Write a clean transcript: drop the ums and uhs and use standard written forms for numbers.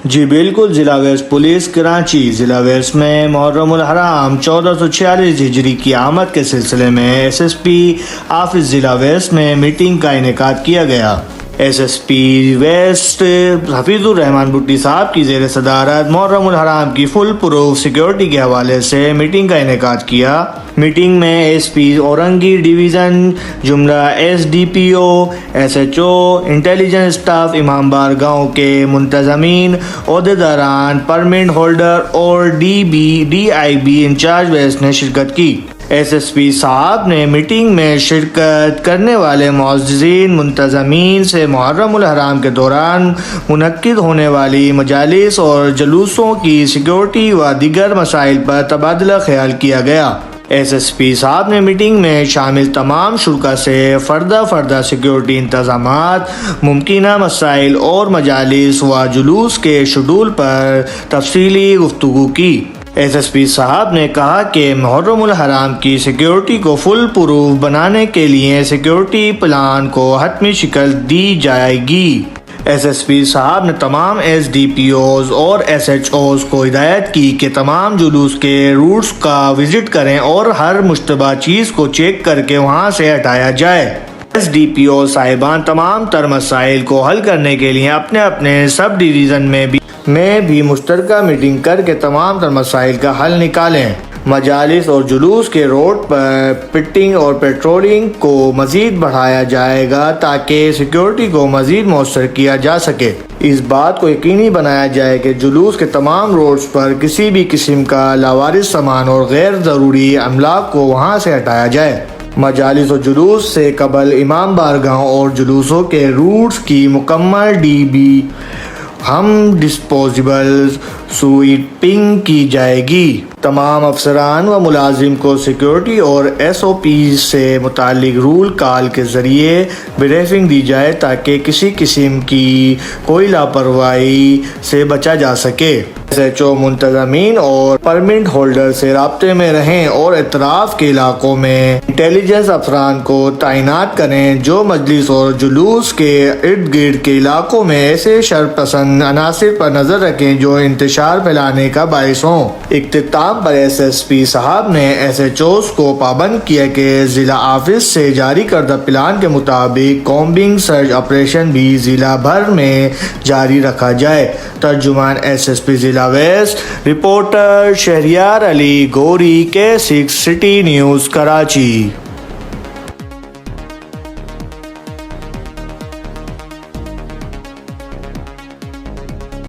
جی بالکل، ضلع waste police Karachi ضلع ویسٹ میں محرم الحرام 1446 ہجری کی آمد کے سلسلے میں ایس ایس پی آفس ضلع ویسٹ میں میٹنگ کا انعقاد کیا گیا۔ S S P west Hafeez ur-Rehman Bhatti صاحب کی زیر صدارت محرم الحرام کی فل پروف سیکیورٹی کے حوالے سے میٹنگ کا انعقاد کیا۔ میٹنگ میں ایس پی اورنگی ڈویژن، جملہ S D P O, S H O, intelligence staff, امام بار گاؤں کے منتظمین، عہدیداران، پرمٹ ہولڈر اور D I B in-charge west نے شرکت کی۔ ایس ایس پی صاحب نے میٹنگ میں شرکت کرنے والے معززین منتظمین سے محرم الحرام کے دوران منعقد ہونے والی مجالس اور جلوسوں کی سیکیورٹی و دیگر مسائل پر تبادلہ خیال کیا گیا۔ ایس ایس پی صاحب نے میٹنگ میں شامل تمام شرکاء سے فردہ سیکیورٹی انتظامات، ممکنہ مسائل اور مجالس و جلوس کے شیڈول پر تفصیلی گفتگو کی۔ ایس ایس پی صاحب نے کہا کہ محرم الحرام کی سیکیورٹی کو فل پروف بنانے کے لیے سیکیورٹی پلان کو حتمی شکل دی جائے گی۔ ایس ایس پی صاحب نے تمام ایس ڈی پی اوز اور ایس ایچ اوز کو ہدایت کی کہ تمام جلوس کے روٹس کا وزٹ کریں اور ہر مشتبہ چیز کو چیک کر کے وہاں سے ہٹایا جائے۔ ایس ڈی پی او صاحبان تمام تر مسائل کو حل کرنے کے لیے اپنے سب ڈویژن میں بھی مشترکہ میٹنگ کر کے تمام تر مسائل کا حل نکالیں۔ مجالس اور جلوس کے روڈ پر پٹنگ اور پیٹرولنگ کو مزید بڑھایا جائے گا تاکہ سیکیورٹی کو مزید مؤثر کیا جا سکے۔ اس بات کو یقینی بنایا جائے کہ جلوس کے تمام روڈز پر کسی بھی قسم کا لاوارث سامان اور غیر ضروری املاک کو وہاں سے ہٹایا جائے۔ مجالس و جلوس سے قبل امام بارگاہ اور جلوسوں کے روٹس کی مکمل ڈی بی ہم ڈسپوزیبل سویپنگ کی جائے گی۔ تمام افسران و ملازم کو سیکیورٹی اور ایس او پی سے متعلق رول کال کے ذریعے بریفنگ دی جائے تاکہ کسی قسم کی کوئی لاپرواہی سے بچا جا سکے۔ ایس ایچ او منتظمین اور پرمٹ ہولڈر سے رابطے میں رہیں اور اطراف کے علاقوں میں انٹیلیجنس افسران کو تعینات کریں جو مجلس اور جلوس کے ارد گرد کے علاقوں میں ایسے شر پسند عناصر پر نظر رکھیں جو انتشار پھیلانے کا باعث ہوں۔ اختتام پر ایس ایس پی صاحب نے ایس ایچ اوز کو پابند کیا کہ ضلع آفس سے جاری کردہ پلان کے مطابق کومبنگ سرچ آپریشن بھی ضلع بھر میں جاری رکھا جائے۔ ترجمان ایس ایس پی ضلع ویسٹ، رپورٹر شہریار علی گوری، K6 سٹی نیوز کراچی۔